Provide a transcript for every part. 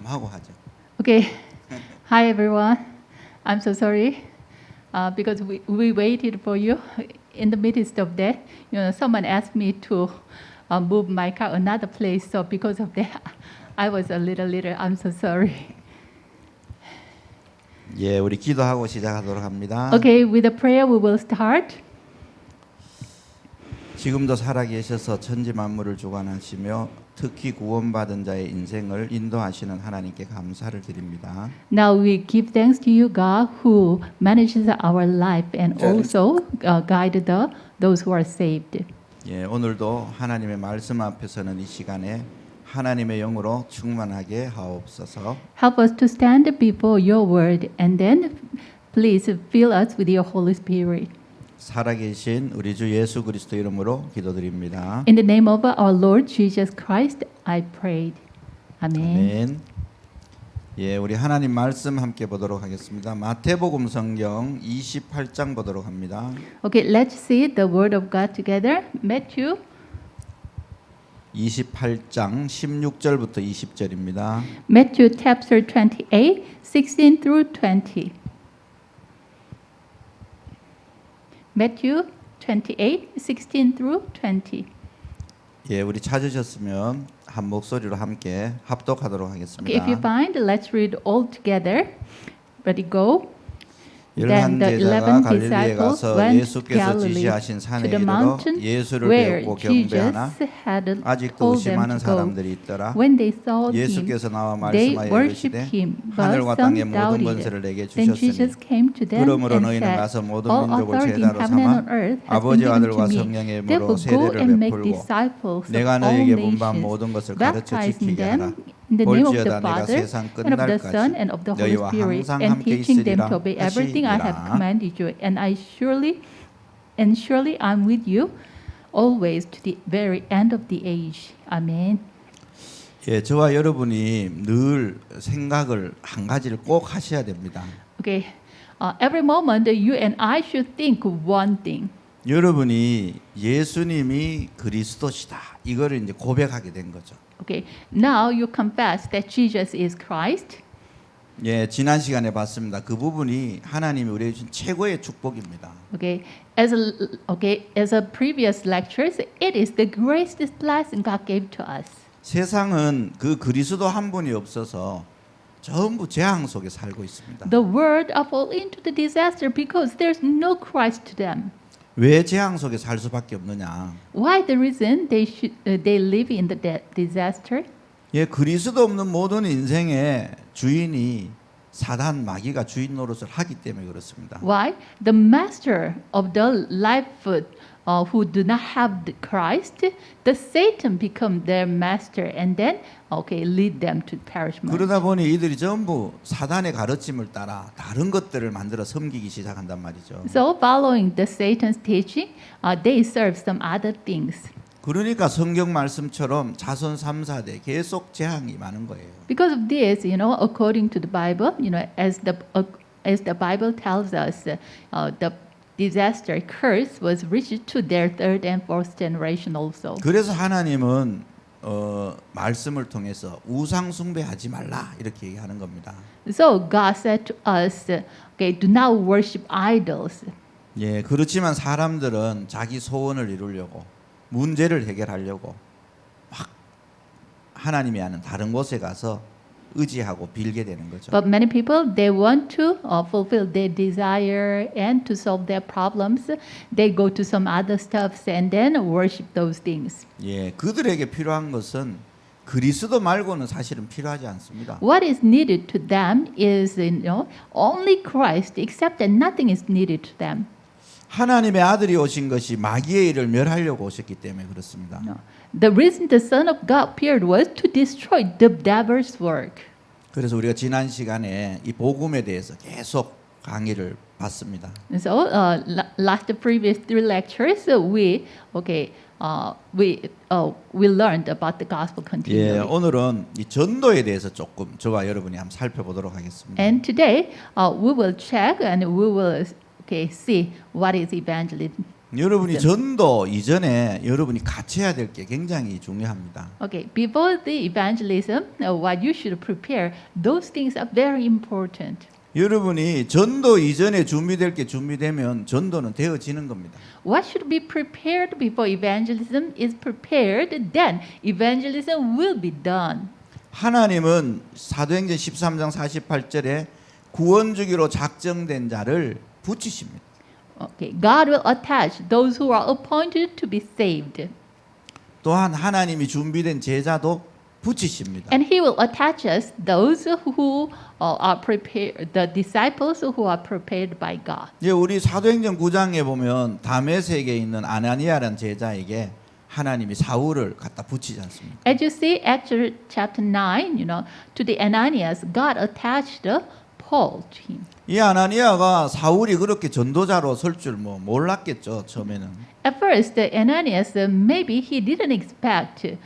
하고 하죠. Okay. Hi everyone. I'm so sorry because we waited for you. In the midst of that, someone asked me to move my car another place. So because of that, I was a little. I'm so sorry. 예, 우리 기도하고 시작하도록 합니다. Okay, with a prayer we will start. 지금도 살아계셔서 천지 만물을 주관하시며 특히 구원받은 자의 인생을 인도하시는 하나님께 감사를 드립니다. Now we give thanks to you, God, who manages our life and also guide those who are saved. 예, 오늘도 하나님의 말씀 앞에서는 이 시간에 하나님의 영으로 충만하게 하옵소서. Help us to stand before your word and then please fill us with your Holy Spirit. 살아계신 우리 주 예수 그리스도 이름으로 기도드립니다. In the name of our Lord Jesus Christ, I prayed. Amen. 아멘. 예, 우리 하나님 말씀 함께 보도록 하겠습니다. 마태복음 성경 28장 보도록 합니다. Okay, let's see the word of God together. Matthew 28장 16절부터 20절입니다. Matthew chapter 28, 16 through 20. Matthew 28, 16 through 20. 예, 우리 찾으셨으면 한 목소리로 함께 합독하도록 Okay, if you 하겠습니다. find, let's read all together. Ready, go. 열한 Then the 제자가 11 갈릴리에 disciples 가서 went to 예수께서 Galilee, 지시하신 산에 to the 이르러 mountain 예수를 where 배우고 Jesus 경배하나 had 아직도 told them 의심하는 to go. 사람들이 있더라. When they saw him, 예수께서 나와 they 말씀하여 worshipped 이르시되 him, but 하늘과 some 땅의 모든 doubted. 권세를 내게 Then 주셨으니 Jesus came to them 그러므로 and 너희는 said, 가서 모든 All 민족을 authority in 제자로 heaven and 삼아 on earth has been 아버지 given 아들과 to me. 성령의 이름으로 Therefore go 세례를 and make 베풀고 disciples of 내가 all 너희에게 분부한 nations, 모든 것을 가르쳐 baptizing 지키게 하라. them in the name of the 볼지어다 내가 Father 세상 and of the Son 끝날까지 and of the Holy 너희와 Spirit, 항상 and 함께 teaching them 있으리라 to obey everything I have 하시니라. commanded you. And surely I'm with you always to the very end of the age. Amen. 예, 저와 여러분이 늘 생각을 한 가지를 꼭 하셔야 됩니다. Okay, every moment you and I should think one thing. 여러분이 예수님이 그리스도시다. 이거를 이제 고백하게 된 거죠. Okay, now you confess that Jesus is Christ. 예, 지난 시간에 봤습니다. 그 부분이 하나님이 우리에게 주신 최고의 축복입니다. Okay, as a previous lectures, it is the greatest blessing God gave to us. 세상은 그 그리스도 한 분이 없어서 전부 재앙 속에 살고 있습니다. The world fall into the disaster because there's no Christ to them. 왜 재앙 속에 살 수밖에 없느냐? Why the reason they live in the disaster? 예, 그리스도 없는 모든 인생의 주인이 사단 마귀가 주인 노릇을 하기 때문에 그렇습니다. Why? The master of the life who do not have the Christ, the Satan become their master and then lead them to perishment. 그러다 보니 이들이 전부 사단의 가르침을 따라 다른 것들을 만들어 섬기기 시작한단 말이죠. So following the Satan's teaching, they serve some other things. 그러니까 성경 말씀처럼 자손 3사대 계속 재앙이 많은 거예요. Because of this, according to the Bible, as the Bible tells us, the disaster curse was reached to their third and fourth generation also. 그래서 하나님은 말씀을 통해서 우상 숭배하지 말라 이렇게 얘기하는 겁니다. So God said to us, do not worship idols. 예, 그렇지만 사람들은 자기 소원을 이루려고 문제를 해결하려고 막 하나님이 아는 다른 곳에 가서 의지하고 빌게 되는 거죠. But many people, they want to fulfill their desire and to solve their problems. They go to some other stuffs and then worship those things. 예, 그들에게 필요한 것은 그리스도 말고는 사실은 필요하지 않습니다. What is needed to them is, only Christ, except that nothing is needed to them. 하나님의 아들이 오신 것이 마귀의 일을 멸하려고 오셨기 때문에 그렇습니다. The reason the Son of God appeared was to destroy the devil's work. 그래서 우리가 지난 시간에 이 복음에 대해서 계속 강의를 받습니다. So, last previous three lectures, we learned about the gospel 예, continually. 오늘은 이 전도에 대해서 조금 저와 여러분이 한번 살펴보도록 하겠습니다. And today, we will check and we will see what is evangelism. 여러분이 전도 이전에 여러분이 같이 해야 될 게 굉장히 중요합니다. Okay, before the evangelism, what you should prepare, those things are very important. 여러분이 전도 이전에 준비될 게 준비되면 전도는 되어지는 겁니다. What should be prepared before evangelism is prepared, then evangelism will be done. 하나님은 사도행전 13장 48절에 구원 주기로 작정된 자를 붙이십니다. Okay, God will attach those who are appointed to be saved. 또한 하나님이 준비된 제자도 붙이십니다. And he will attach us those who are prepared, the disciples who are prepared by God. 이제 우리 사도행전 9장에 보면 다메섹에 있는 아나니아라는 제자에게 하나님이 사울을 갖다 붙이지 않습니까? As you see, Acts chapter 9, to the Ananias, God attached Paul to him. 이 아나니아가 사울이 그렇게 전도자로 설 줄 뭐 몰랐겠죠, 처음에는. At first, Ananias, maybe he didn't expect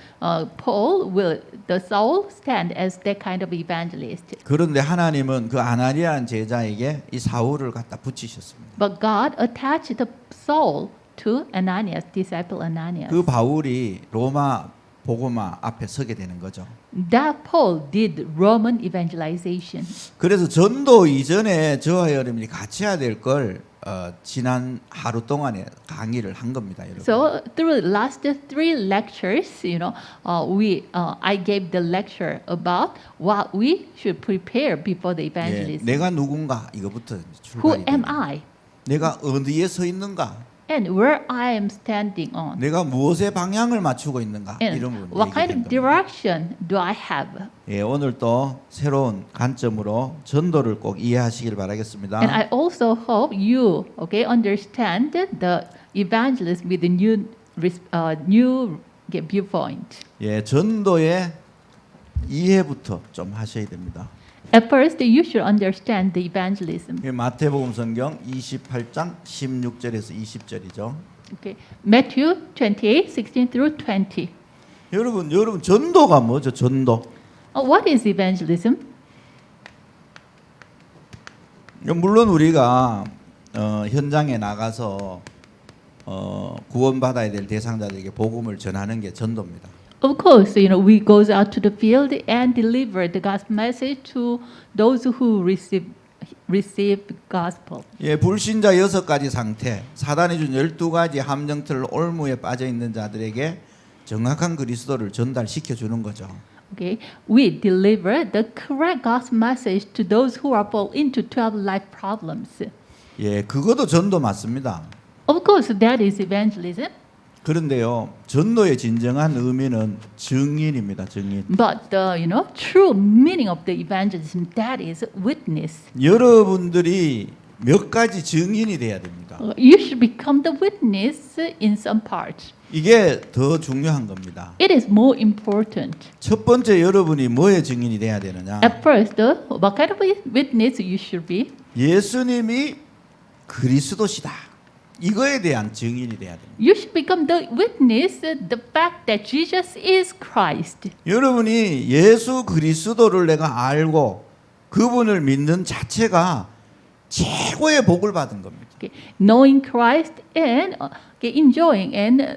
Paul will, the Saul, stand as that kind of evangelist. 그런데 하나님은 그 아나니아라는 제자에게 이 사울을 갖다 붙이셨습니다. But God attached Saul to Ananias, disciple Ananias. 그 바울이 로마 복음화 앞에 서게 되는 거죠. That Paul did Roman evangelization. 그래서 전도 이전에 저와 여러분이 같이 해야 될 걸 지난 하루 동안에 강의를 한 겁니다, 여러분. So through the last 3 lectures, I gave the lecture about what we should prepare before the 예, evangelism. 내가 누군가 이거부터 Who 출발이 am 됩니다. I? 내가 어디에 서 있는가? And where I am standing on? 내가 무엇의 방향을 맞추고 있는가? And 이런 부분 what kind 얘기된 of 겁니다. direction do I have? 예, 오늘 또 새로운 관점으로 전도를 꼭 이해하시길 바라겠습니다. And I also hope you, understand the evangelism with a new viewpoint. 예, 전도의 이해부터 좀 하셔야 됩니다. At first, you should understand the evangelism. 예, 마태복음 성경 28장 16절에서 20절이죠. Okay, Matthew 28, 16 through 20. 여러분 전도가 뭐죠? 전도. What is evangelism? 물론 우리가 현장에 나가서 구원받아야 될 대상자들에게 복음을 전하는 게 전도입니다. Of course, we goes out to the field and deliver the gospel message to those who receive gospel. 예, 불신자 6가지 상태, 사단이 준 12가지 함정틀 올무에 빠져 있는 자들에게 정확한 그리스도를 전달시켜 주는 거죠. Okay, we deliver the correct gospel message to those who are fall into 12 life problems. 예, 그것도 전도 맞습니다. Of course, that is evangelism. 그런데요, 전도의 진정한 의미는 증인입니다. 증인. But the true meaning of the evangelism, that is witness. 여러분들이 몇 가지 증인이 돼야 됩니다. You should become the witness in some parts. 이게 더 중요한 겁니다. It is more important. 첫 번째 여러분이 뭐의 증인이 돼야 되느냐? At first, what kind of witness you should be? 예수님이 그리스도시다. 이거에 대한 증인이 돼야 됩니다. You should become the witness, the fact that Jesus is Christ. 여러분이 예수 그리스도를 내가 알고 그분을 믿는 자체가 최고의 복을 받은 겁니다. Okay. Knowing Christ and enjoying and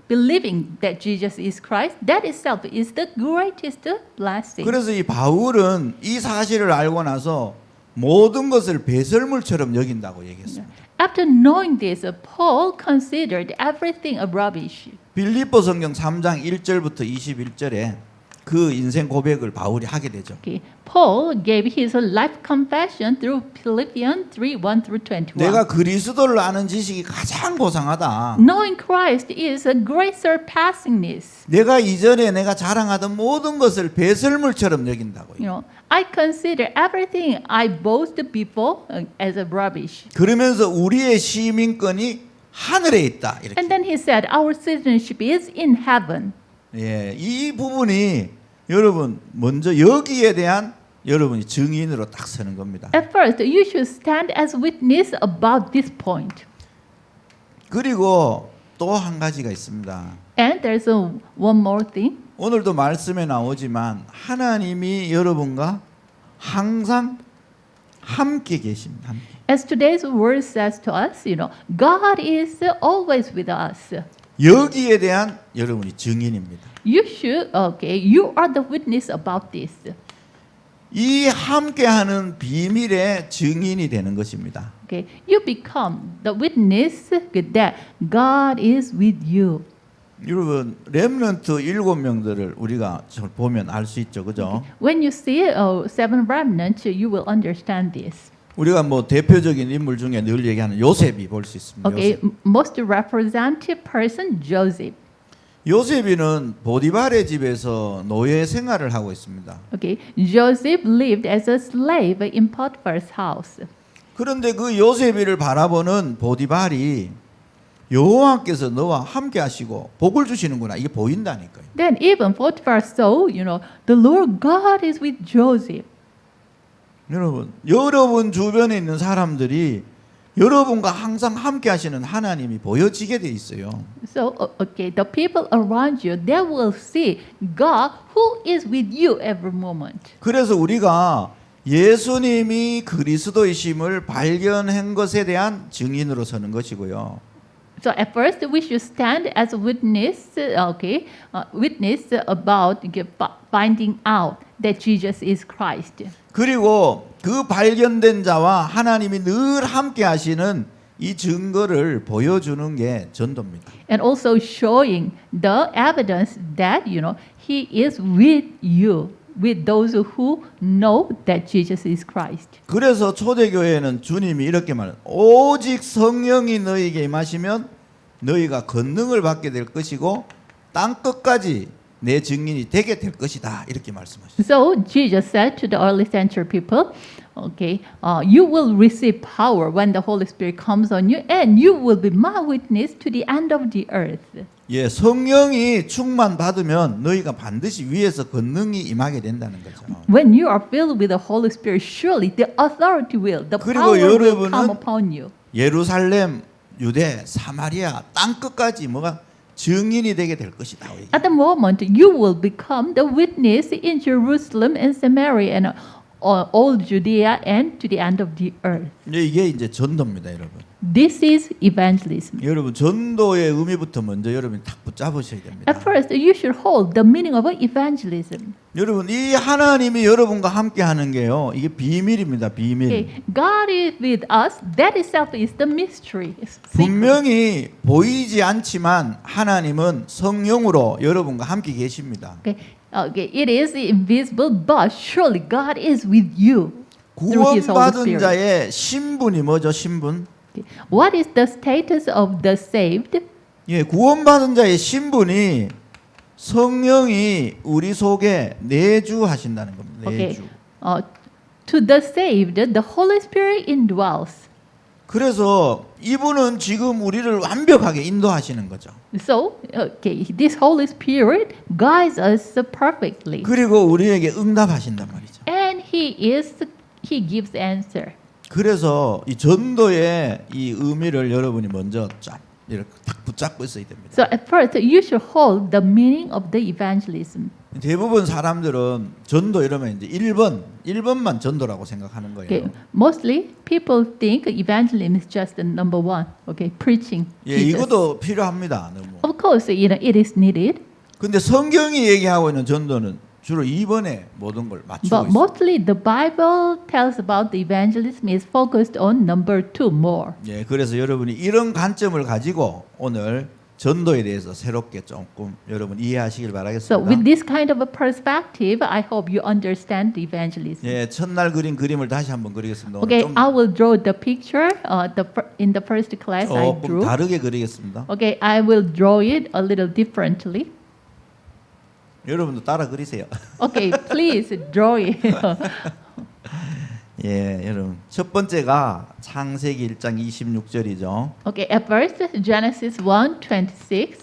believing that Jesus is Christ, that itself is the greatest blessing. 그래서 이 바울은 이 사실을 알고 나서 모든 것을 배설물처럼 여긴다고 얘기했습니다. After knowing this, Paul considered everything a rubbish. 빌립보 성경 3장 1절부터 21절에 그 인생 고백을 바울이 하게 되죠. Okay. Paul gave his life confession through Philippians 3, 1 through 21. 내가 그리스도를 아는 지식이 가장 고상하다. Knowing Christ is a great surpassingness. 내가 이전에 내가 자랑하던 모든 것을 배설물처럼 여긴다고. I consider everything I boast before as a rubbish. 그러면서 우리의 시민권이 하늘에 있다. 이렇게. And then he said, our citizenship is in heaven. 예, 이 부분이 여러분 먼저 여기에 대한 여러분이 증인으로 딱 서는 겁니다. At first, you should stand as witness about this point. 그리고 또 한 가지가 있습니다. And there's one more thing. 오늘도 말씀에 나오지만 하나님이 여러분과 항상 함께 계십니다. 함께. As today's word says to us, God is always with us. 여기에 대한 여러분이 증인입니다. You are the witness about this. 이 함께하는 비밀의 증인이 되는 것입니다. Okay, you become the witness that God is with you. 여러분 렘넌트 7명들을 우리가 보면 알 수 있죠, 그죠? When you see seven remnants, you will understand this. 우리가 뭐 대표적인 인물 중에 늘 얘기하는 요셉이 볼 수 있습니다. Okay, 요셉. most representative person, Joseph. 요셉이는 보디발의 집에서 노예 생활을 하고 있습니다. Okay, Joseph lived as a slave in Potiphar's house. 그런데 그 요셉이를 바라보는 보디발이 여호와께서 너와 함께 하시고 복을 주시는구나 이게 보인다니까요. Then even Potiphar saw, the Lord God is with Joseph. 여러분 주변에 있는 사람들이 여러분과 항상 함께 하시는 하나님이 보여지게 돼 있어요. So, okay, the people around you, they will see God who is with you every moment. 그래서 우리가 예수님이 그리스도이심을 발견한 것에 대한 증인으로 서는 것이고요. So at first we should stand as a witness, witness about finding out that Jesus is Christ. 그리고 그 발견된 자와 하나님이 늘 함께 하시는 이 증거를 보여주는 게 전도입니다. And also showing the evidence that, He is with you, with those who know that Jesus is Christ. 그래서 초대교회는 주님이 이렇게 말해요. 오직 성령이 너희에게 임하시면 너희가 권능을 받게 될 것이고 땅 끝까지 내 증인이 되게 될 것이다. 이렇게 말씀하셨어요. So Jesus said to the early century people, you will receive power when the Holy Spirit comes on you, and you will be my witness to the end of the earth. 예, 성령이 충만 받으면 너희가 반드시 위에서 권능이 임하게 된다는 거죠. When you are filled with the Holy Spirit, surely the authority will, the 그리고 power will 여러분은 come upon you. 예루살렘, 유대, 사마리아 땅 끝까지 뭐가 증인이 되게 될 것이다. At the moment, you will become the witness in Jerusalem and Samaria and all Judea and to the end of the earth. 이게 이제 전도입니다, 여러분. This is evangelism. 여러분 전도의 의미부터 먼저 여러분이 딱 붙잡으셔야 됩니다. At first, you should hold the meaning of evangelism. 여러분 이 하나님이 여러분과 함께 하는 게요. 이게 비밀입니다. 비밀. Okay, God is with us. That itself is the mystery. 분명히 보이지 않지만 하나님은 성령으로 여러분과 함께 계십니다. Okay, it is invisible, but surely God is with you through His Holy 구원받은 Spirit. 자의 신분이 뭐죠? 신분? Okay. What is the status of the saved? 예, 구원받은 자의 신분이 성령이 우리 속에 내주하신다는 겁니다. Okay. 내주. To the saved, the Holy Spirit indwells. 그래서 이분은 지금 우리를 완벽하게 인도하시는 거죠. So, this Holy Spirit guides us perfectly, 그리고 우리에게 응답하신단 말이죠. and He gives answer. 그래서 이 전도의 이 의미를 여러분이 먼저 쫙 이렇게 딱 붙잡고 있어야 됩니다. So at first, you should hold the meaning of the evangelism. 대부분 사람들은 전도 이러면 이제 1번만 전도라고 생각하는 거예요. Okay. Mostly, people think evangelism is just the number one. Okay, preaching. 예, Jesus. 이것도 필요합니다. 너무. Of course, it is needed. 근데 성경이 얘기하고 있는 전도는 주로 2번에 모든 걸 맞추고 But 있어요. mostly, the Bible tells about the evangelism is focused on number two more. 예, 그래서 여러분이 이런 관점을 가지고 오늘 전도에 대해서 새롭게 조금 여러분 이해하시길 So 바라겠습니다. with this kind of a perspective, I hope you understand the evangelism. 예, 첫날 그린 그림을 다시 한번 그리겠습니다. 오늘 Okay, 좀 I will draw the picture. In the first class, I 조금 drew. 다르게 그리겠습니다. Okay, I will draw it a little differently. 여러분도 따라 그리세요. Okay, please draw it. 예, 여러분 첫 번째가 창세기 1장 26절이죠. Okay, at first, Genesis 1:26.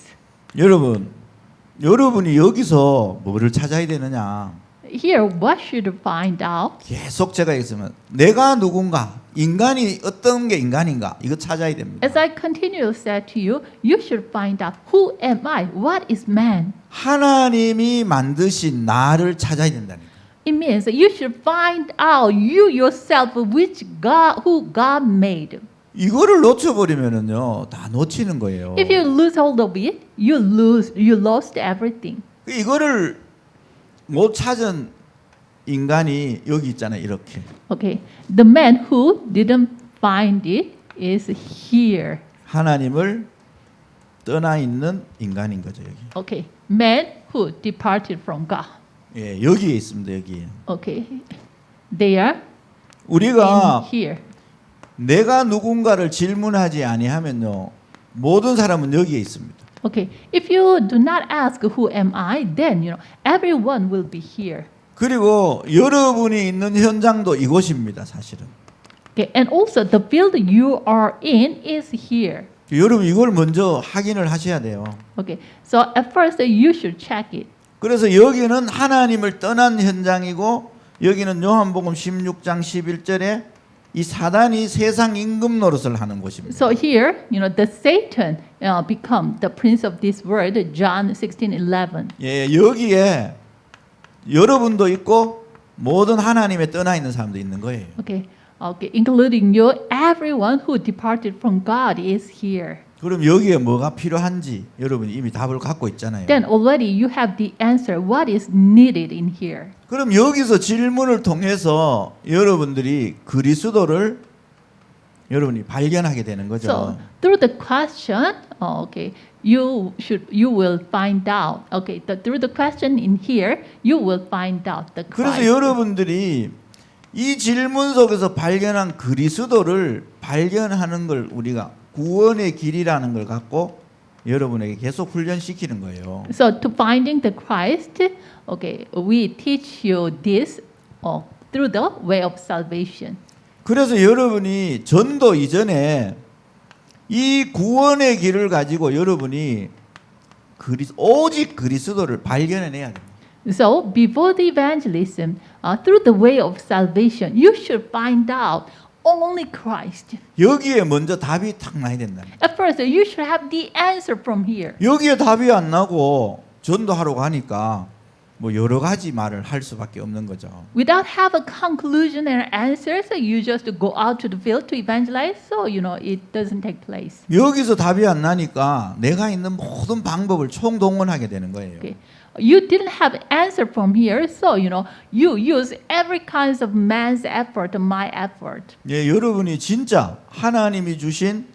여러분이 여기서 뭐를 찾아야 되느냐? Here, what should you find out? 계속 제가 얘기했지만 내가 누군가, 인간이 어떤 게 인간인가 이거 찾아야 됩니다. As I continue to say to you, you should find out who am I? What is man? 하나님이 만드신 나를 찾아야 된다니까. it means that you should find out you yourself who God made. 이거를 놓쳐버리면은요 다 놓치는 거예요. If you lose hold of it, you lost everything. 이거를 못 찾은 인간이 여기 있잖아요. 이렇게. Okay, the man who didn't find it is here. 하나님을 떠나 있는 인간인 거죠. 여기. Okay, man who departed from God. 예, 여기에 있습니다. 여기. Okay, they are 우리가 in here. 내가 누군가를 질문하지 아니하면요 모든 사람은 여기에 있습니다. Okay, if you do not ask who am I, then everyone will be here. 그리고 여러분이 있는 현장도 이곳입니다. 사실은. Okay, and also the field you are in is here. 여러분 이걸 먼저 확인을 하셔야 돼요. Okay, so at first you should check it. 그래서 여기는 하나님을 떠난 현장이고 여기는 요한복음 16장 11절에 이 사단이 세상 임금 노릇을 하는 곳입니다. So here, the Satan become the prince of this world, John 16:11. 예, 여기에 여러분도 있고 모든 하나님에 떠나 있는 사람도 있는 거예요. Okay, including you, everyone who departed from God is here. 그럼 여기에 뭐가 필요한지 여러분이 이미 답을 갖고 있잖아요. Then already you have the answer. What is needed in here? 그럼 여기서 질문을 통해서 여러분들이 그리스도를 여러분이 발견하게 되는 거죠. So through the question, you will find out. Okay, through the question in here, you will find out the 그래서 Christ. 여러분들이 이 질문 속에서 발견한 그리스도를 발견하는 걸 우리가 구원의 길이라는 걸 갖고 여러분에게 계속 훈련시키는 거예요. So to finding the Christ, we teach you this through the way of salvation. 그래서 여러분이 전도 이전에 이 구원의 길을 가지고 여러분이 오직 그리스도를 발견해내야 됩니다. So before the evangelism, through the way of salvation, you should find out only Christ. 여기에 먼저 답이 탁 나야 된다. At first, you should have the answer from here. 여기에 답이 안 나고 전도하러 가니까 뭐 여러 가지 말을 할 수밖에 없는 거죠. Without have a conclusion and answers, you just go out to the field to evangelize. So it doesn't take place. 여기서 답이 안 나니까 내가 있는 모든 방법을 총동원하게 되는 거예요. Okay. You didn't have answer from here, so you use every kinds of man's effort, my effort. 예, 여러분이 진짜 하나님이 주신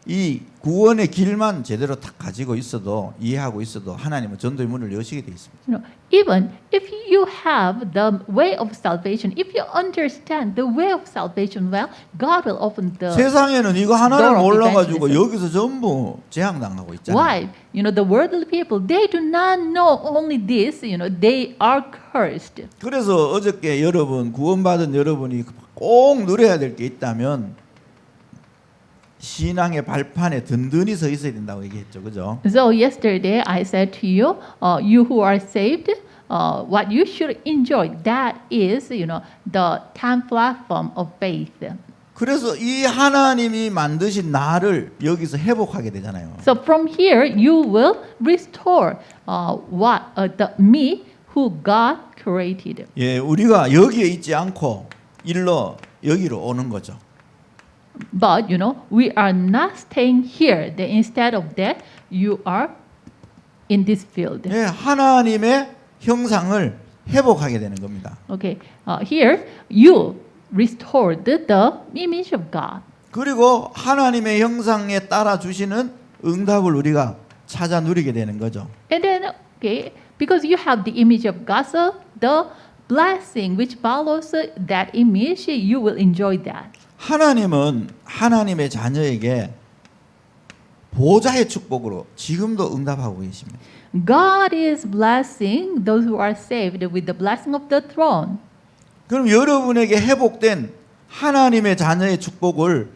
이 구원의 길만 제대로 딱 가지고 있어도 이해하고 있어도 하나님은 전도의 문을 여시게 돼 있습니다. Even if you have the way of salvation, if you understand the way of salvation well, God will open the 세상에는 이거 하나를 door of 몰라가지고 evangelism. 여기서 전부 재앙당하고 있잖아요. Why? The worldly people, they do not know only this, they are cursed. 그래서 어저께 여러분 구원받은 여러분이 꼭 누려야 될 게 있다면 신앙의 발판에 든든히 서 있어야 된다고 얘기했죠, 그죠? So yesterday I said to you, you who are saved, what you should enjoy, that is, the 10 platform of faith. 그래서 이 하나님이 만드신 나를 여기서 회복하게 되잖아요. So from here you will restore the me who God created. 예, 우리가 여기에 있지 않고 여기로 오는 거죠. But we are not staying here. Instead of that, you are in this field. 예, 하나님의 형상을 회복하게 되는 겁니다. Okay, here you restored the image of God. 그리고 하나님의 형상에 따라 주시는 응답을 우리가 찾아 누리게 되는 거죠. And then, because you have the image of God, so the blessing which follows that image, you will enjoy that. 하나님은 하나님의 자녀에게 보좌의 축복으로 지금도 응답하고 계십니다. God is blessing those who are saved with the blessing of the throne. 그럼 여러분에게 회복된 하나님의 자녀의 축복을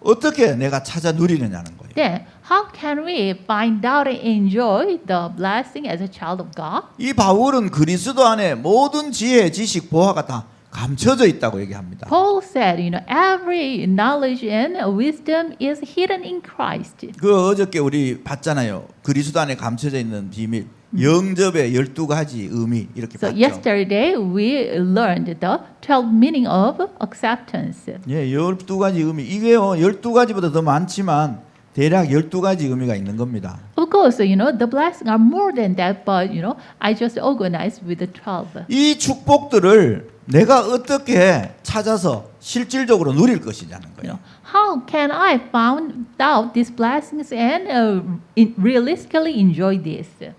어떻게 내가 찾아 누리느냐는 거예요. Then, how can we find out and enjoy the blessing as a child of God? 이 바울은 그리스도 안에 모든 지혜, 지식, 보화가 다 감춰져 있다고 얘기합니다. Paul said, every knowledge and wisdom is hidden in Christ. 그 어저께 우리 봤잖아요. 그리스도 안에 감춰져 있는 비밀. 영접의 12가지 의미 이렇게 So 봤죠. yesterday we learned the 12 meaning of acceptance. 예, 12가지 의미. 이게요. 12가지보다 더 많지만 대략 12가지 의미가 있는 겁니다. Of course, the blessings are more than that, but I just organized with the 12. 이 축복들을 내가 어떻게 찾아서 실질적으로 누릴 것이냐는 거예요. How can I find out these blessings and realistically enjoy this?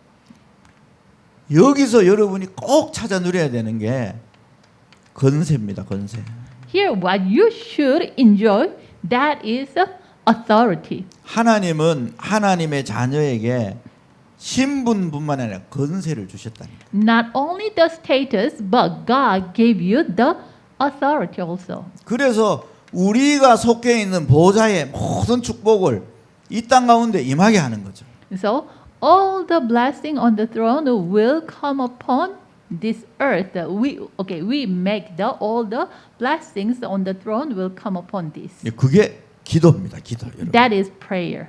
여기서 여러분이 꼭 찾아 누려야 되는 게 건세입니다. 건세. Here, what you should enjoy, that is authority. 하나님은 하나님의 자녀에게 신분뿐만 아니라 건세를 주셨다니까. Not only the status, but God gave you the authority also. 그래서 우리가 속해 있는 보좌의 모든 축복을 이 땅 가운데 임하게 하는 거죠. So all the blessing on the throne will come upon this earth. We make all the blessings on the throne will come upon this. 그게 기도입니다. 기도. 여러분. That is prayer.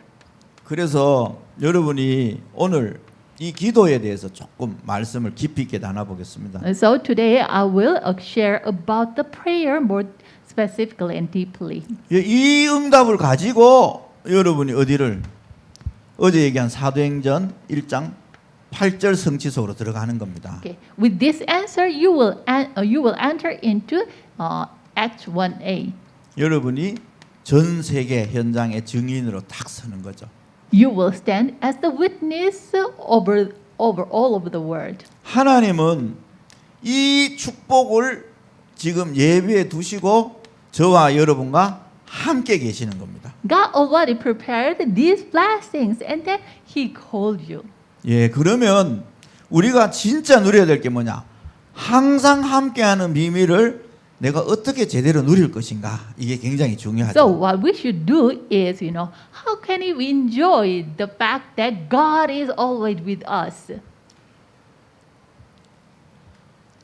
그래서 여러분이 오늘 이 기도에 대해서 조금 말씀을 깊이 있게 나눠보겠습니다. So today I will share about the prayer more specifically and deeply. 이 응답을 가지고 여러분이 어디를 어제 얘기한 사도행전 1장 8절 성취속으로 들어가는 겁니다. Okay. With this answer, you will enter into Acts 1:8. 여러분이 전 세계 현장의 증인으로 딱 서는 거죠. You will stand as the witness over all over the world. 하나님은 이 축복을 지금 예비해 두시고 저와 여러분과 함께 계시는 겁니다. God already prepared these blessings and then He called you. 예, 그러면 우리가 진짜 누려야 될 게 뭐냐? 항상 함께하는 비밀을 내가 어떻게 제대로 누릴 것인가? 이게 굉장히 중요하죠. So what we should do is, how can we enjoy the fact that God is always with us?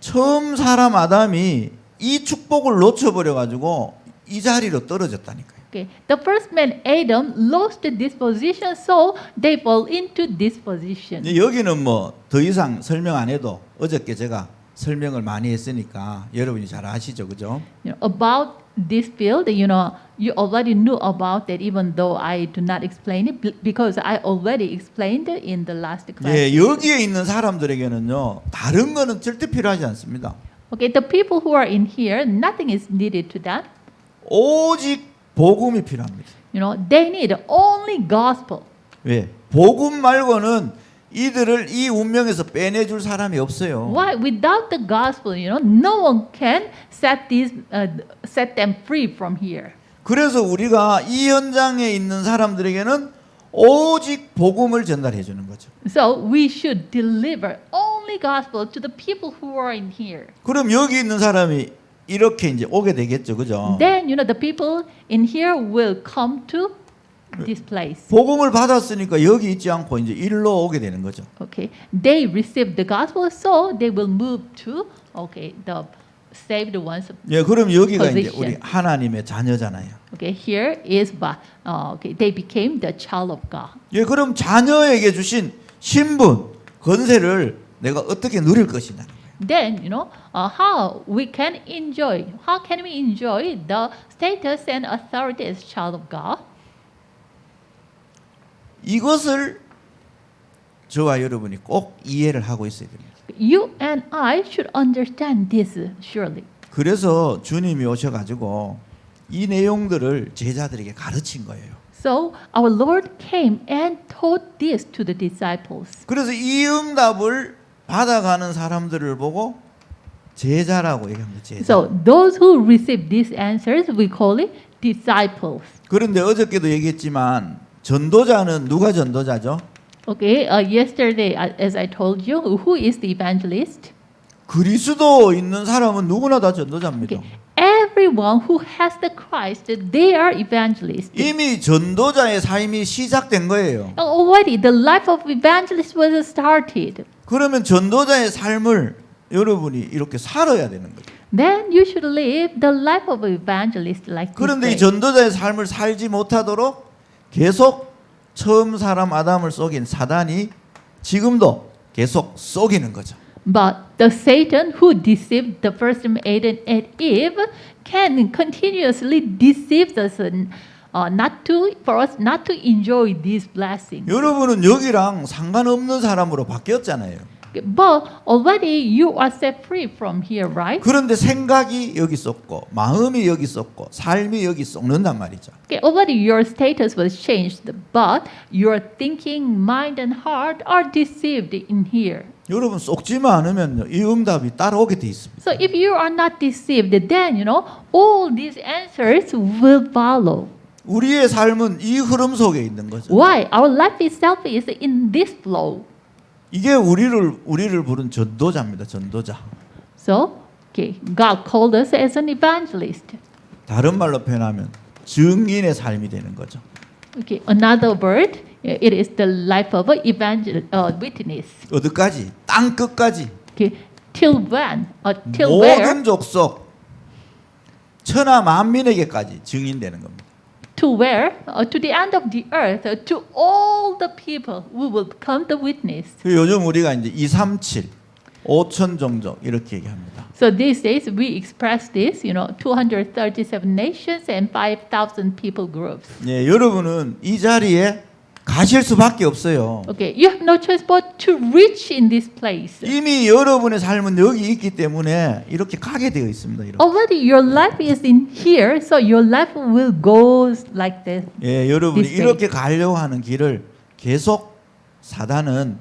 처음 사람 아담이 이 축복을 놓쳐버려 가지고 이 자리로 떨어졌다니까요. Okay. The first man Adam lost this position, so they fall into this position. 여기는 뭐 더 이상 설명 안 해도 어저께 제가 설명을 많이 했으니까 여러분이 잘 아시죠, 그죠? About this field, you already knew about that, even though I do not explain it, because I already explained it in the last class. 예, 여기에 있는 사람들에게는요 다른 거는 절대 필요하지 않습니다. Okay, the people who are in here, nothing is needed to that. 오직 복음이 필요합니다. They need only gospel. 왜? 복음 말고는 이들을 이 운명에서 빼내줄 사람이 없어요. Why? Without the gospel, no one can set them free from here. 그래서 우리가 이 현장에 있는 사람들에게는 오직 복음을 전달해 주는 거죠. So we should deliver only gospel to the people who are in here. 그럼 여기 있는 사람이 이렇게 이제 오게 되겠죠, 그죠? Then the people in here will come to this place. 복음을 받았으니까 여기 있지 않고 이제 일로 오게 되는 거죠. Okay, they received the gospel, so they will move to the saved ones. 예, 그럼 여기가 이제 Position. 우리 하나님의 자녀잖아요. Okay, here is they became the child of God. 예, 그럼 자녀에게 주신 신분, 건세를 내가 어떻게 누릴 것이냐. Then how can we enjoy the status and authority as child of God? 이것을 저와 여러분이 꼭 이해를 하고 있어야 됩니다. You and I should understand this surely. 그래서 주님이 오셔가지고 이 내용들을 제자들에게 가르친 거예요. So our Lord came and taught this to the disciples. 그래서 이 응답을 받아가는 사람들을 보고 제자라고 얘기합니다. 제자. So those who receive these answers, we call it disciples. 그런데 어저께도 얘기했지만 전도자는 누가 전도자죠? Okay, yesterday, as I told you, who is the evangelist? 그리스도 있는 사람은 누구나 다 전도자입니다. Okay, everyone who has the Christ, they are evangelists. 이미 전도자의 삶이 시작된 거예요. Already, the life of evangelist was started. 그러면 전도자의 삶을 여러분이 이렇게 살아야 되는 거죠. Then you should live the life of an evangelist like this. 그런데 way. 이 전도자의 삶을 살지 못하도록 계속 처음 사람 아담을 속인 사단이 지금도 계속 속이는 거죠. But the Satan who deceived the first Adam and Eve can continuously deceive us for us not to enjoy these blessings. 여러분은 여기랑 상관없는 사람으로 바뀌었잖아요. But already you are set free from here, right? 그런데 생각이 여기 썩고 마음이 여기 썩고 삶이 여기 썩는단 말이죠. Okay, already your status was changed, but your thinking, mind, and heart are deceived in here. 여러분 썩지만 않으면요 이 응답이 따라오게 돼 있습니다. So if you are not deceived, then all these answers will follow. 우리의 삶은 이 흐름 속에 있는 거죠. Why? Our life itself is in this flow. 이게 우리를 부른 전도자입니다. 전도자. So, okay, God called us as an evangelist. 다른 말로 표현하면 증인의 삶이 되는 거죠. Okay, another word, it is the life of an witness. 어디까지? 땅 끝까지. Okay, till when? Till where? 모든 족속 천하 만민에게까지 증인되는 겁니다. To where? To the end of the earth, to all the people who will become the witness. 요즘 우리가 이제 237, 5천 종족 이렇게 얘기합니다. So these days we express this, 237 nations and 5,000 people groups. 예, 여러분은 이 자리에 가실 수밖에 없어요. Okay, you have no choice but to reach in this place. 이미 여러분의 삶은 여기 있기 때문에 이렇게 가게 되어 있습니다. 이렇게. Already your life is in here, so your life will go like this. 예, 여러분이 This way. 이렇게 가려고 하는 길을 계속 사단은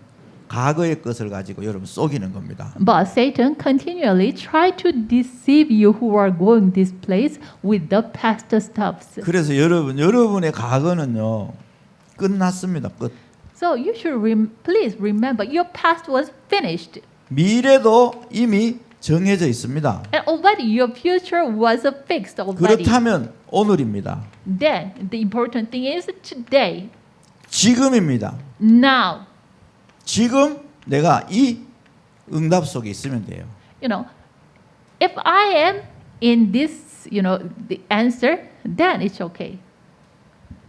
과거의 것을 가지고 여러분 속이는 겁니다. But Satan continually try to deceive you who are going this place with the past stuffs. 그래서 여러분의 과거는요 끝났습니다. 끝. So you should please remember your past was finished, 미래도 이미 정해져 있습니다. and already your future was fixed already. 그렇다면 오늘입니다. Then the important thing is today, 지금입니다. now. 지금 내가 이 응답 속에 있으면 돼요. If I am in this, the answer, then it's okay.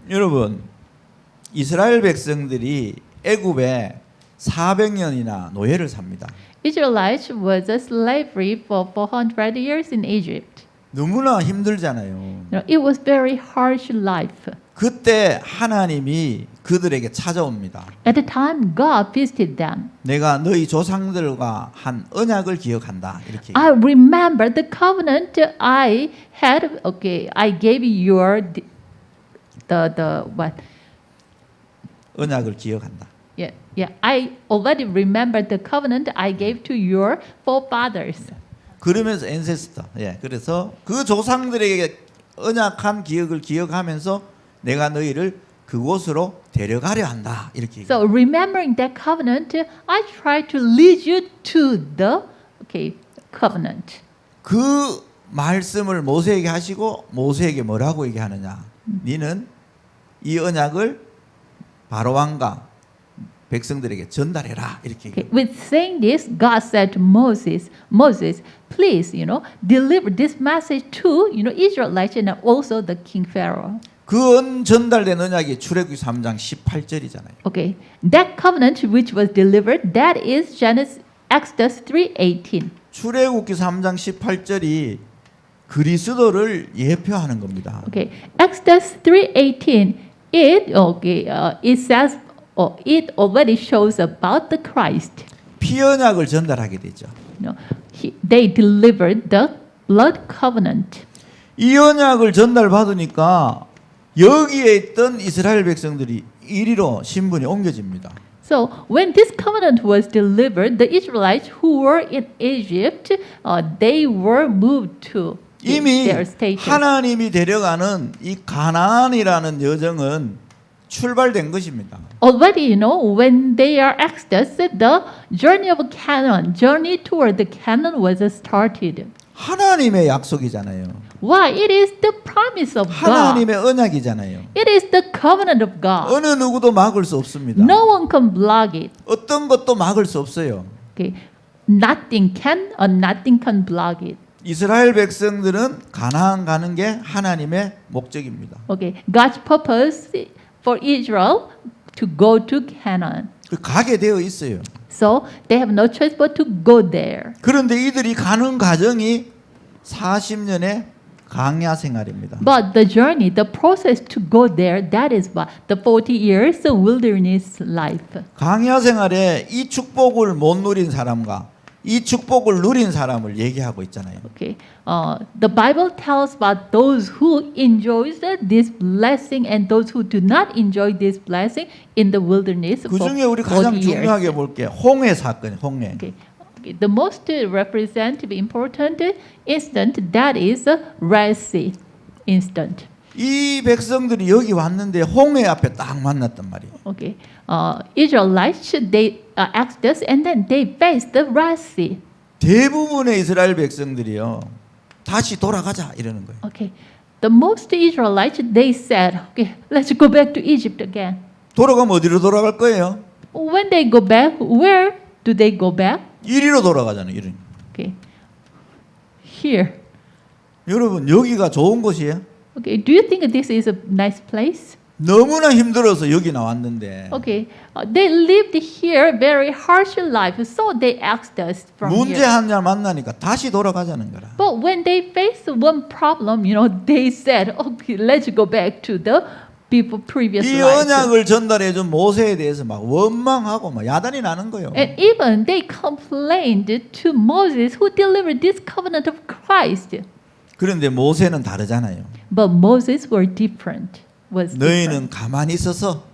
여러분, 이스라엘 백성들이 애굽에 400년이나 노예를 삽니다. Israelites was a slavery for 400 years in Egypt. 너무나 힘들잖아요. It was very harsh life. 그때 하나님이 그들에게 찾아옵니다. At the time, God visited them. 내가 너희 조상들과 한 언약을 기억한다. 이렇게. I remember the covenant I had. Okay, I gave you the what? 언약을 기억한다. Yeah. I already remember the covenant I gave to your forefathers. 그러면서 ancestor. 예. 그래서 그 조상들에게 언약한 기억을 기억하면서 내가 너희를 그곳으로 데려가려 한다. 이렇게 얘기해요. So remembering that covenant, I try to lead you to the covenant. 그 말씀을 모세에게 하시고 모세에게 뭐라고 얘기하느냐? 너는 이 언약을 바로 왕과 백성들에게 전달해라. 이렇게 Okay. 얘기해요. With saying this, God said to Moses, please, deliver this message to, Israelites and also the King Pharaoh. 그 전달된 언약이 출애굽기 3장 18절이잖아요. Okay, that covenant which was delivered, that is Exodus 3:18. 출애굽기 3장 18절이 그리스도를 예표하는 겁니다. Okay, Exodus 3:18. It says, it already shows about the Christ. 피 언약을 전달하게 되죠. They delivered the blood covenant. 이 언약을 전달받으니까 여기에 있던 이스라엘 백성들이 이리로 신분이 옮겨집니다. So when this covenant was delivered, the Israelites who were in Egypt, they were moved to 이미 their status. 하나님이 데려가는 이 가나안이라는 여정은 출발된 것입니다. Already, when they are Exodus, the journey of Canaan, journey toward the Canaan was started. 하나님의 약속이잖아요. Why? It is the promise of God. 하나님의 언약이잖아요. It is the covenant of God. 어느 누구도 막을 수 없습니다. No one can block it. 어떤 것도 막을 수 없어요. Okay, nothing can block it. 이스라엘 백성들은 가나안 가는 게 하나님의 목적입니다. Okay, God's purpose for Israel to go to Canaan. 가게 되어 있어요. So they have no choice but to go there. 그런데 이들이 가는 과정이 40년의 강야 생활입니다. But the journey, the process to go there, that is what the 40 years wilderness life. 강야 생활에 이 축복을 못 누린 사람과 이 축복을 누린 사람을 얘기하고 있잖아요. Okay, the Bible tells about those who enjoys this blessing and those who do not enjoy this blessing in the wilderness 그 for 중에 우리 40 가장 years. 중요하게 볼 게 홍해 사건, 홍해. Okay. Okay, the most representative important instant that is the Red Sea instant. 이 백성들이 여기 왔는데 홍해 앞에 딱 만났단 말이에요. Okay, Israelites they Exodus and then they faced the Red Sea. 대부분의 이스라엘 백성들이요 다시 돌아가자 이러는 거예요. Okay, the most Israelites they said, okay, let's go back to Egypt again. 돌아가면 어디로 돌아갈 거예요? When they go back, where do they go back? 이리로 돌아가잖아요. 이리. Okay, here. 여러분 여기가 좋은 곳이에요? Okay, do you think this is a nice place? 너무나 힘들어서 여기 나왔는데 Okay, they lived here very harsh life, so they asked us from 문제 here. 한 날 만나니까 다시 돌아가자는 거라. But when they faced one problem, they said, okay, let's go back to the people previous 이 life. 언약을 전달해 준 모세에 대해서 막 원망하고 막 야단이 나는 거예요. And even they complained to Moses who delivered this covenant of Christ. 그런데 모세는 다르잖아요. But Moses were different. Was different. 너희는 가만히 있어서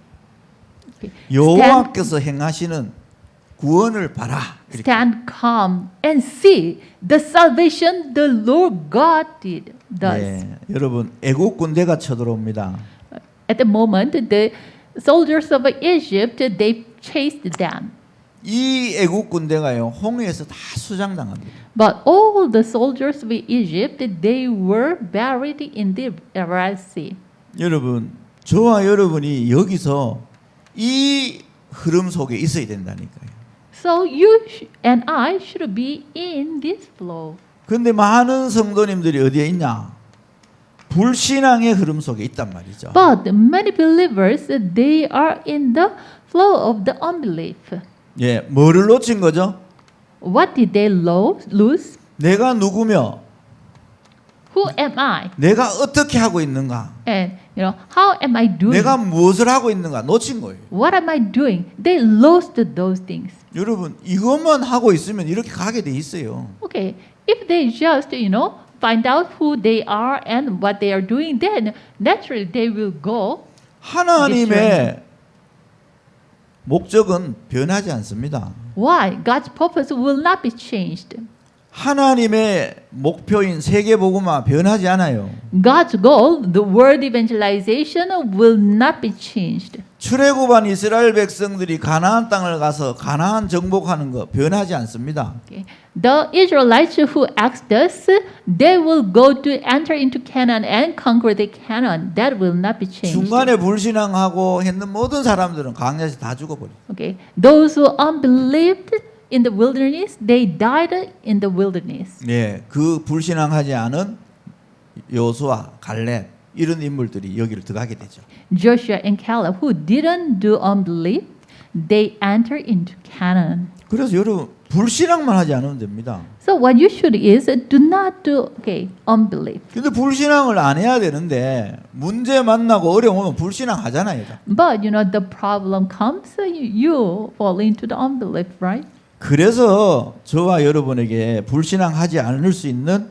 Okay. 여호와께서 행하시는 구원을 봐라. 이렇게. Stand calm and see the salvation the Lord God did. Does. 네, 여러분 애국 군대가 쳐들어옵니다. At the moment, the soldiers of Egypt they chased them. 이 애국 군대가요 홍해에서 다 수장당합니다. But all the soldiers of Egypt they were buried in the Red Sea. 여러분 저와 여러분이 여기서 이 흐름 속에 있어야 된다니까요. So you and I should be in this flow. 그런데 많은 성도님들이 어디에 있냐? 불신앙의 흐름 속에 있단 말이죠. But many believers they are in the flow of the unbelief. 예, 뭐를 놓친 거죠? What did they lose? 내가 누구며 Who am I? 내가 어떻게 하고 있는가? And how am I doing? 내가 무엇을 하고 있는가 놓친 거예요. What am I doing? They lost those things. 여러분 이것만 하고 있으면 이렇게 가게 돼 있어요. Okay, if they just find out who they are and what they are doing, then naturally they will go. 하나님의 목적은 변하지 않습니다. Why? God's purpose will not be changed. 하나님의 목표인 세계복음화 변하지 않아요. God's goal, the word evangelization, will not be changed. 출애굽한 이스라엘 백성들이 가나안 땅을 가서 가나안 정복하는 거 변하지 않습니다. Okay. The Israelites who asked us, they will go to enter into Canaan and conquer the Canaan. That will not be changed. 중간에 불신앙하고 했는 모든 사람들은 광야에서 다 죽어버려. Okay. Those who unbelieved in the wilderness, they died in the wilderness. 네, 그 불신앙하지 않은 여호수아, 갈렙 이런 인물들이 여기를 들어가게 되죠. Joshua and Caleb, who didn't do unbelief, they enter into Canaan. 그래서 여러분 불신앙만 하지 않으면 됩니다. So what you should is do not do unbelief. 근데 불신앙을 안 해야 되는데 문제 만나고 어려움 오면 불신앙 하잖아요. But the problem comes, you fall into the unbelief, right? 그래서 저와 여러분에게 불신앙하지 않을 수 있는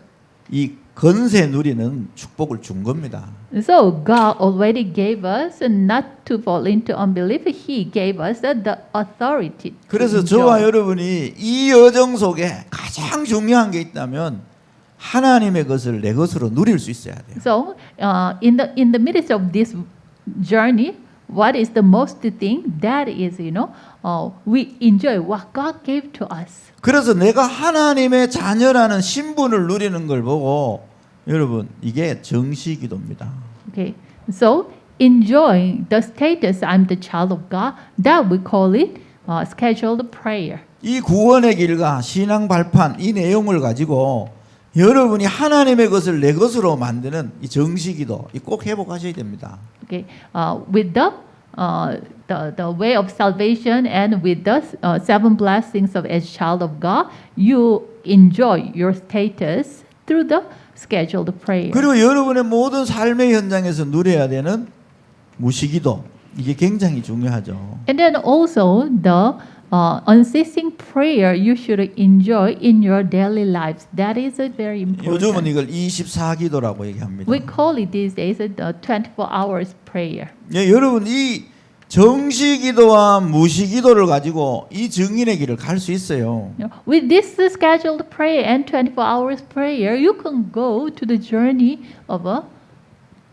이 건세 누리는 축복을 준 겁니다. So God already gave us not to fall into unbelief. He gave us the authority. to 그래서 저와 enjoy. 여러분이 이 여정 속에 가장 중요한 게 있다면 하나님의 것을 내 것으로 누릴 수 있어야 돼요. So in the midst of this journey, what is the most thing that is we enjoy what God gave to us. 그래서 내가 하나님의 자녀라는 신분을 누리는 걸 보고 여러분 이게 정시기도입니다. Okay, so enjoying the status I'm the child of God, that we call it scheduled prayer. 이 구원의 길과 신앙 발판 이 내용을 가지고 여러분이 하나님의 것을 내 것으로 만드는 이 정시기도 꼭 회복하셔야 됩니다. Okay, with the the way of salvation and with the seven blessings of as child of God, you enjoy your status through the scheduled prayer. 그리고 여러분의 모든 삶의 현장에서 누려야 되는 무시기도 이게 굉장히 중요하죠. And then also the unceasing prayer you should enjoy in your daily lives. That is a very 요즘은 important. 이걸 24기도라고 얘기합니다. We call it these days the 24 hours prayer. 예, 여러분 이 정시기도와 무시기도를 가지고 이 증인의 길을 갈 수 있어요. You know, with this scheduled prayer and 24 hours prayer, you can go to the journey of a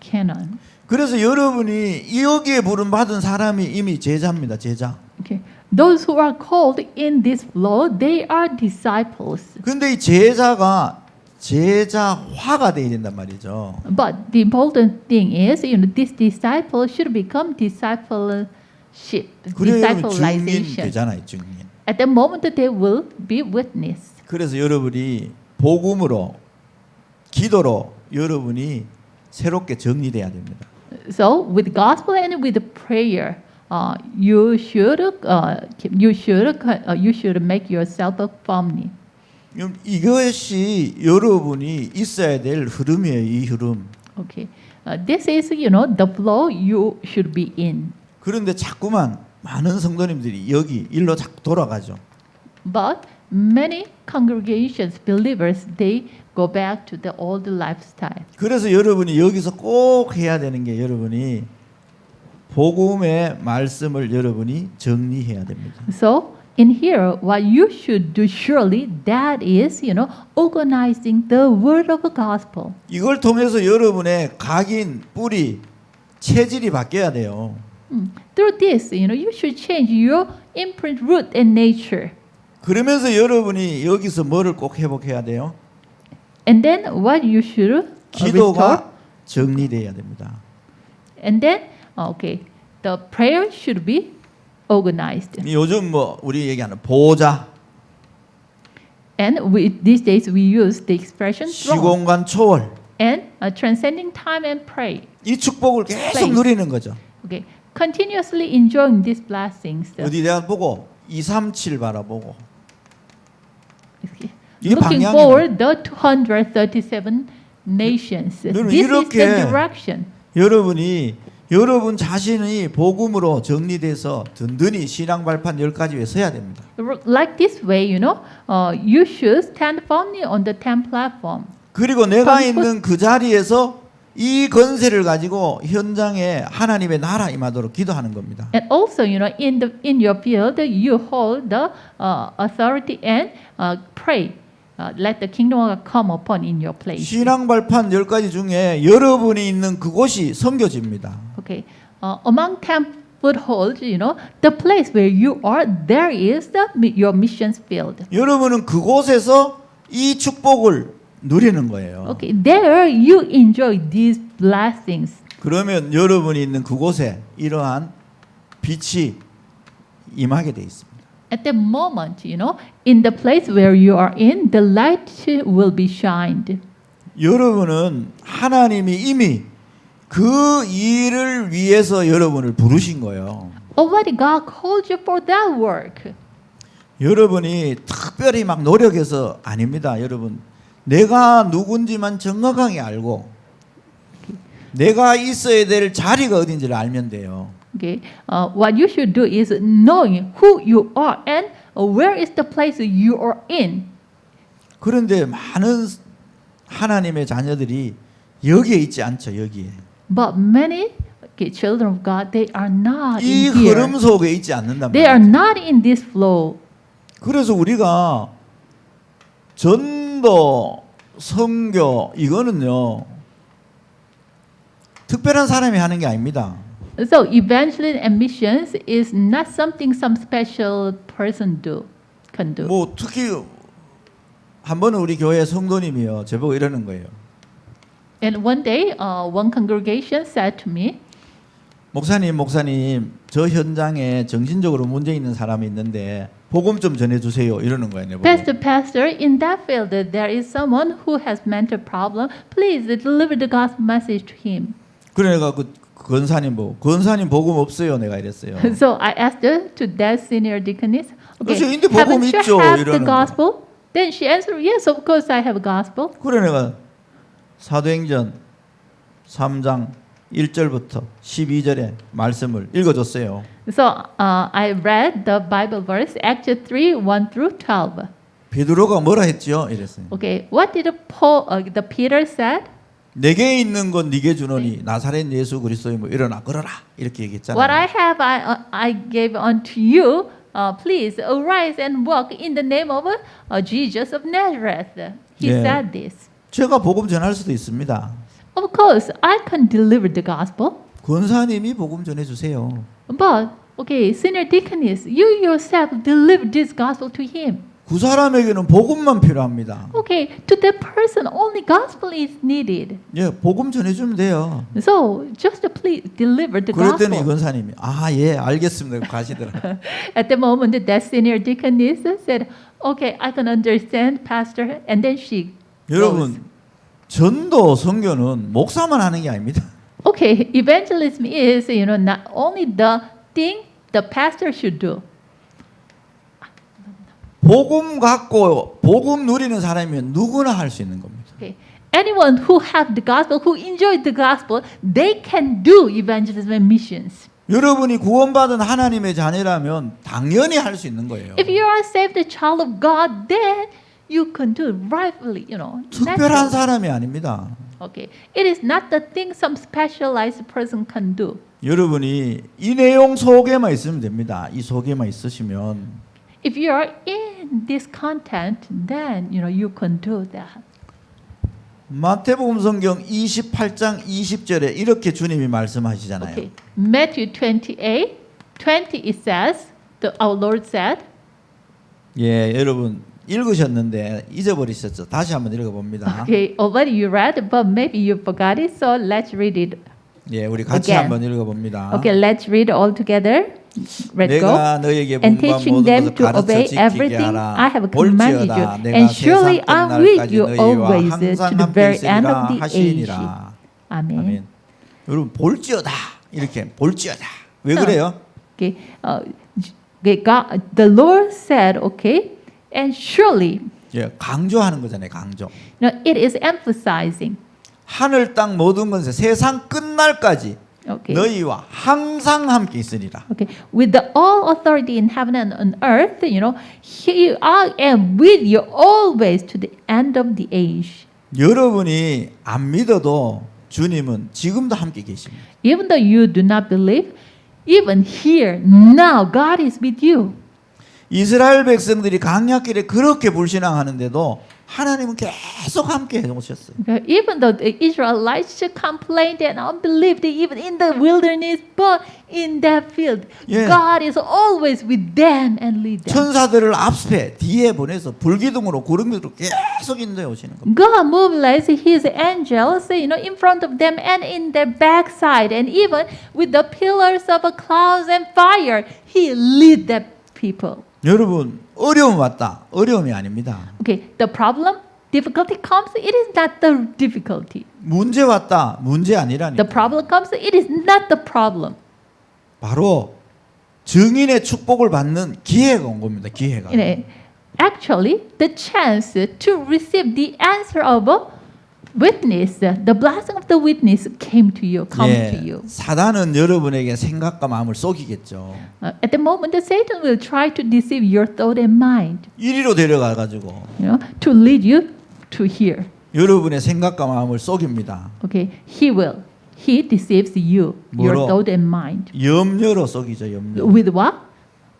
canon. 그래서 여러분이 여기에 부름 받은 사람이 이미 제자입니다. 제자. Okay. Those who are called in this flow, they are disciples. 근데 이 제자가 제자화가 돼야 된단 말이죠. But the important thing is, you know, this disciple should become discipleship, 그래야 여러분 증인 disciplization. 되잖아요. 증인. At the moment that they will be witness. 그래서 여러분이 복음으로 기도로 여러분이 새롭게 정리돼야 됩니다. So with gospel and with prayer, you should make yourself a family. 이것이 여러분이 있어야 될 흐름이에요. 이 흐름. Okay, this is the flow you should be in. 그런데 자꾸만 많은 성도님들이 여기 일로 자꾸 돌아가죠. But many congregations, believers, they go back to the old lifestyle. 그래서 여러분이 여기서 꼭 해야 되는 게 여러분이 복음의 말씀을 여러분이 정리해야 됩니다. So in here, what you should do surely that is, organizing the word of the gospel. 이걸 통해서 여러분의 각인, 뿌리, 체질이 바뀌어야 돼요. Through this, you should change your imprint, root, and nature. 그러면서 여러분이 여기서 뭐를 꼭 회복해야 돼요? And then what you should restore. 기도가 정리돼야 됩니다. And then, the prayer should be organized. 요즘 뭐 우리 얘기하는 보호자, And these days we use the expression throne 시공간 초월, and transcending time and pray. 이 축복을 계속 Place. 누리는 거죠. Okay, continuously enjoying these blessings. 어디 내가 보고 237 바라보고 이 Looking 방향이 forward the 237 nations. 여러분, This is 이렇게 the direction. 여러분이 여러분 자신이 복음으로 정리돼서 든든히 신앙 발판 10가지에 서야 됩니다. Like this way, you should stand firmly on the 10 platform. 그리고 내가 선포- 있는 그 자리에서 이 건세를 가지고 현장에 하나님의 나라 임하도록 기도하는 겁니다. And also, in your field, you hold the authority and pray. Let the kingdom of God come upon in your place. 신앙 발판 10가지 중에 여러분이 있는 그곳이 섬겨집니다. Okay. Among 10 footholds, the place where you are, there is your missions field. 여러분은 그곳에서 이 축복을 누리는 거예요. Okay. There you enjoy these blessings. 그러면 여러분이 있는 그곳에 이러한 빛이 임하게 돼 있습니다. At the moment, in the place where you are in, the light will be shined. 여러분은 하나님이 이미 그 일을 위해서 여러분을 부르신 거예요. Already God called you for that work. 여러분이 특별히 막 노력해서 아닙니다. 여러분 내가 누군지만 정확하게 알고 내가 있어야 될 자리가 어딘지를 알면 돼요. Okay, what you should do is knowing who you are and where is the place you are in. 그런데 많은 하나님의 자녀들이 여기에 있지 않죠. 여기에. But many children of God, they are not 이 in here. 흐름 속에 있지 않는단 They are 말이죠. not in this flow. 그래서 우리가 전도, 선교 이거는요. 특별한 사람이 하는 게 아닙니다. So evangelism and missions is not something some special person can do. 뭐 특히 한 번은 우리 교회 성도님이요. 저보고 이러는 거예요. And one day, one congregation said to me, 목사님, 저 현장에 정신적으로 문제 있는 사람이 있는데 복음 좀 전해주세요. 이러는 거예요. 내보고. Pastor, in that field there is someone who has mental problem. Please deliver the gospel message to him. 그러니까 권사님 복음 없어요. 내가 이랬어요. So I asked her to that senior deaconess, 그래서 인데 복음 haven't you 있죠? have the 이러는 gospel? Then she answered, yes, of course I have a gospel. 그래 내가 사도행전 3장 1절부터 12절의 말씀을 읽어줬어요. So I read the Bible verse, Acts 3, 1 through 12. 베드로가 뭐라 했지요? 이랬어요. Okay, what did the Peter said? 내게 있는 건 네게 주노니 나사렛 예수 그리스도의 뭐 일어나 걸어라 이렇게 얘기했잖아요. What I have, I gave unto you. Please arise and walk in the name of Jesus of Nazareth. He Yeah. said this. 제가 복음 전할 수도 있습니다. Of course, I can deliver the gospel, 권사님이 복음 전해 주세요. but okay, senior deaconess, you yourself deliver this gospel to him. 그 사람에게는 복음만 필요합니다. Okay, to that person, only gospel is needed. 예, 복음 전해 주면 돼요. So just please deliver the 그랬더니 gospel. 권사님이 예, 알겠습니다. 가시더라고요. At the moment, that senior deaconess said, "Okay, I can understand, Pastor," and then she goes. 여러분, 전도 선교는 목사만 하는 게 아닙니다. Okay, evangelism is, not only the thing the pastor should do. 복음 갖고 복음 누리는 사람이면 누구나 할 수 있는 겁니다. Okay, anyone who have the gospel, who enjoy the gospel, they can do evangelism and missions. 여러분이 구원받은 하나님의 자녀라면 당연히 할 수 있는 거예요. If you are saved, a child of God, then you can do it rightfully, 특별한 naturally. 사람이 아닙니다. Okay, it is not the thing some specialized person can do. 여러분이 이 내용 속에만 있으면 됩니다. 이 속에만 있으시면 If you are in this content, then you can do that. 마태복음 성경 28장 20절에 이렇게 주님이 말씀하시잖아요. Okay, Matthew 28, 20 it says, our Lord said. 예, 여러분 읽으셨는데 잊어버리셨죠? 다시 한번 읽어봅니다. Okay, already you read, but maybe you forgot it, so let's read it. 예, 우리 같이 Again. 한번 읽어봅니다. Okay, let's read all together. Let's go. 내가 너에게 And 분부한 teaching 모든 them 것을 to 가르쳐 obey 지키게 everything 하라. I have commanded you. 볼지어다 내가 And surely 세상 I'm with 끝날까지 you 너희와 always 항상 to the 함께 very end of 있으리라 the age. 하시니라. Amen. 아멘. 여러분 볼지어다 이렇게 볼지어다 왜 그래요? Okay, God, the Lord said, okay, and surely, 예, 강조하는 거잖아요. 강조. it is emphasizing. 하늘 땅 모든 것에 세상 끝날까지 Okay. 너희와 항상 함께 있으리라. Okay, with the all authority in heaven and on earth, here I am with you always to the end of the age. 여러분이 안 믿어도 주님은 지금도 함께 계십니다. Even though you do not believe, even here, now, God is with you. 이스라엘 백성들이 강약길에 그렇게 불신앙하는데도 하나님은 계속 함께 해오셨어요. Okay, even though the Israelites complained and unbelieved, even in the wilderness, but in that field, Yeah. God is always with them and lead them. 천사들을 앞에 뒤에 보내서 불기둥으로 구름으로 계속 인도해 오시는 겁니다. God mobilized His angels, in front of them and in their backside, and even with the pillars of clouds and fire, He lead the people. 여러분 어려움 왔다. 어려움이 아닙니다. Okay, the problem, difficulty comes, it is not the difficulty. 문제 왔다. 문제 The 아니라니까. problem comes, it is not the problem. 바로 증인의 축복을 받는 기회가 온 겁니다. 기회가. Actually, the chance to receive the answer of a witness, the blessing of the witness came to you, come to you. 사단은 여러분에게 생각과 마음을 속이겠죠. At the moment, Satan will try to deceive your thought and mind, 이리로 데려가 가지고 to lead you to here. 여러분의 생각과 마음을 속입니다. Okay, he deceives you, your 뭐로? thought and mind. 염려로 속이죠. 염려. With what?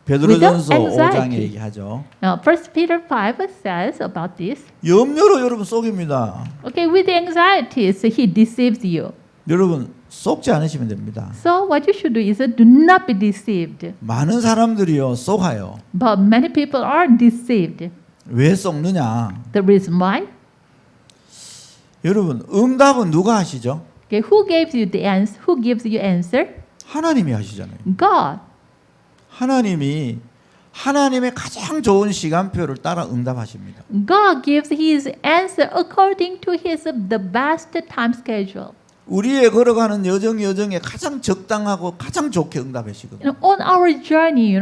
베드로전서 With anxiety. 5장에 얘기하죠. 1 Peter 5 says about this. 염려로 여러분 속입니다. Okay, with anxieties, he deceives you. 여러분 속지 않으시면 됩니다. So what you should do is do not be deceived. 많은 사람들이요 속아요. But many people are deceived. 왜 속느냐? The reason why? 여러분 응답은 누가 하시죠? Okay, who gives you the answer? Who gives you answer? 하나님이 하시잖아요. God. 하나님이 하나님의 가장 좋은 시간표를 따라 응답하십니다. God gives His answer according to the best time schedule. 우리의 걸어가는 여정에 가장 적당하고 가장 좋게 응답하시거든요. On our journey,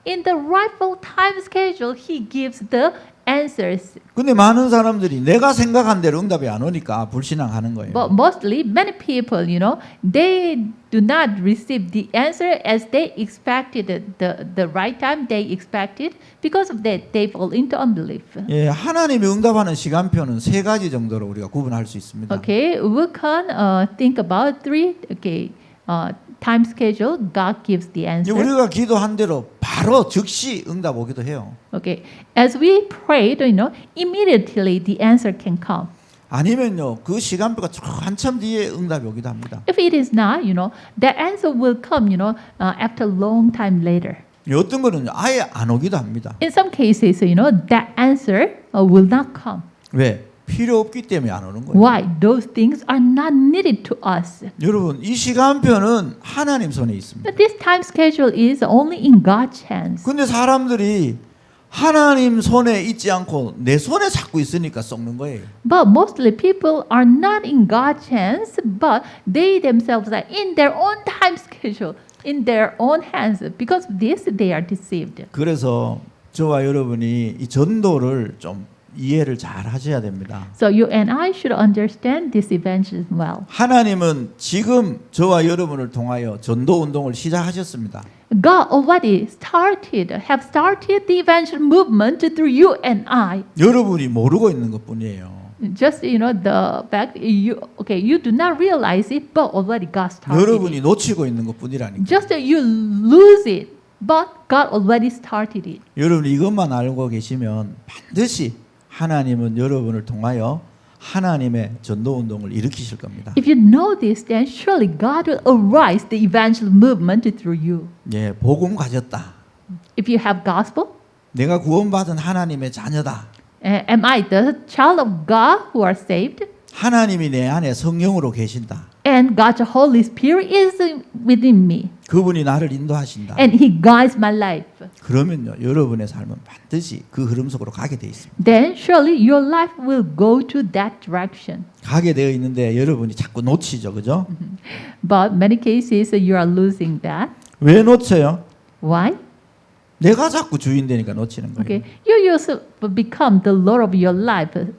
in the rightful time schedule, He gives the answers. 근데 많은 사람들이 내가 생각한 대로 응답이 안 오니까 불신앙하는 거예요. But mostly, many people, they do not receive the answer as they expected, the right time they expected. Because of that, they fall into unbelief. 예, 하나님이 응답하는 시간표는 세 가지 정도로 우리가 구분할 수 있습니다. Okay, we can think about three. Okay, time schedule. God gives the 이제 answer. 우리가 기도한 대로 바로 즉시 응답 오기도 해요. Okay, as we prayed, immediately the answer can come. 아니면요, 그 시간표가 쭉 한참 뒤에 응답이 오기도 합니다. If it is not, the answer will come, after a long time later. 어떤 거는 아예 안 오기도 합니다. In some cases, that answer will not come. 왜? 필요 없기 때문에 안 오는 거예요. Why? Those things are not needed to us. 여러분, 이 시간표는 하나님 손에 있습니다. But this time schedule is only in God's hands. 근데 사람들이 하나님 손에 있지 않고 내 손에 자꾸 있으니까 썩는 거예요. But mostly people are not in God's hands, but they themselves are in their own time schedule, in their own hands. Because of this, they are deceived. 그래서 저와 여러분이 이 전도를 좀 이해를 잘 하셔야 됩니다. So you and I should understand this evangelism well. 하나님은 지금 저와 여러분을 통하여 전도 운동을 시작하셨습니다. God already have started the evangelism movement through you and I. 여러분이 모르고 있는 것뿐이에요. Just the fact you do not realize it, but already God started. 여러분이 놓치고 있는 것뿐이라니까. Just that you lose it, but God already started it. 여러분이 이것만 알고 계시면 반드시 하나님은 여러분을 통하여 하나님의 전도 운동을 일으키실 겁니다. If you know this, then surely God will arise the evangelism movement through you. 예, 복음 가졌다. If you have gospel, 내가 구원받은 하나님의 자녀다. am I the child of God who are saved? 하나님이 내 안에 성령으로 계신다. And God's Holy Spirit is within me, 그분이 나를 인도하신다. and He guides my life. 그러면요, 여러분의 삶은 반드시 그 흐름 속으로 가게 돼 있습니다. Then surely your life will go to that direction. 가게 되어 있는데 여러분이 자꾸 놓치죠, 그죠? But many cases you are losing that. 왜 놓쳐요? Why? 내가 자꾸 주인 되니까 놓치는 거예요. Okay, you yourself become the Lord of your life.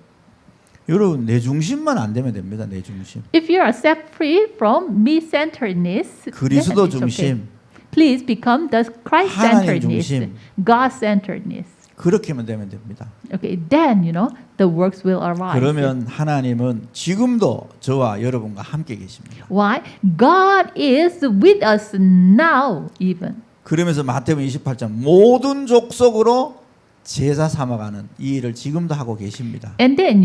여러분 내 중심만 안 되면 됩니다. 내 중심. If you are set free from me-centeredness, 그리스도 then it's okay. 중심. Please become the 하나님 Christ-centeredness, 중심. God-centeredness. 그렇게만 되면 됩니다. Okay, then the works will arise. 그러면 하나님은 지금도 저와 여러분과 함께 계십니다. Why? God is with us now, even. 그러면서 마태복음 28장 모든 족속으로 제자 삼아가는 이 일을 지금도 하고 계십니다. And then,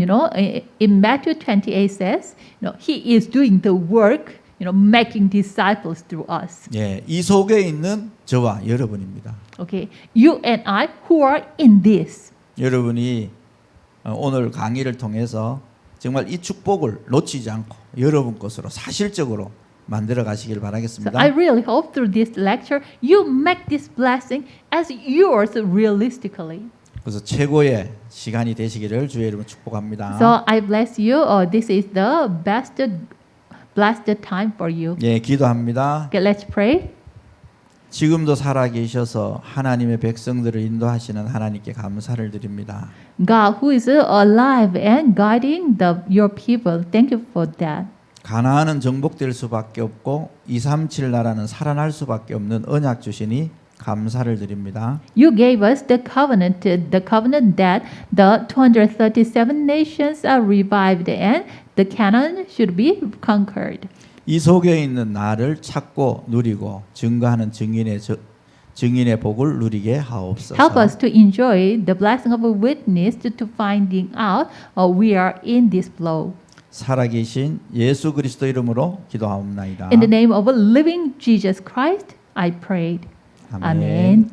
in Matthew 28 says, He is doing the work, making disciples through us. 예, 이 속에 있는 저와 여러분입니다. Okay, you and I who are in this. 여러분이 오늘 강의를 통해서 정말 이 축복을 놓치지 않고 여러분 것으로 사실적으로 만들어 가시길 So 바라겠습니다. I really hope through this lecture you make this blessing as yours realistically. 그래서 최고의 시간이 되시기를 주의 이름으로 축복합니다. So I bless you. This is the blessed time for you. 예, 기도합니다. Okay, let's pray. 지금도 살아계셔서 하나님의 백성들을 인도하시는 하나님께 감사를 드립니다. God who is alive and guiding your people. Thank you for that. 가나안은 정복될 수밖에 없고 237 나라는 살아날 수밖에 없는 언약 주시니 감사를 드립니다. You gave us the covenant that the 237 nations are revived and the Canaan should be conquered. 이 속에 있는 나를 찾고 누리고 증거하는 증인의 복을 누리게 하옵소서. Help us to enjoy the blessing of a witness to finding out we are in this flow. 살아계신 예수 그리스도 이름으로 기도하옵나이다. In the name of a living Jesus Christ, I prayed. 아멘. Amen.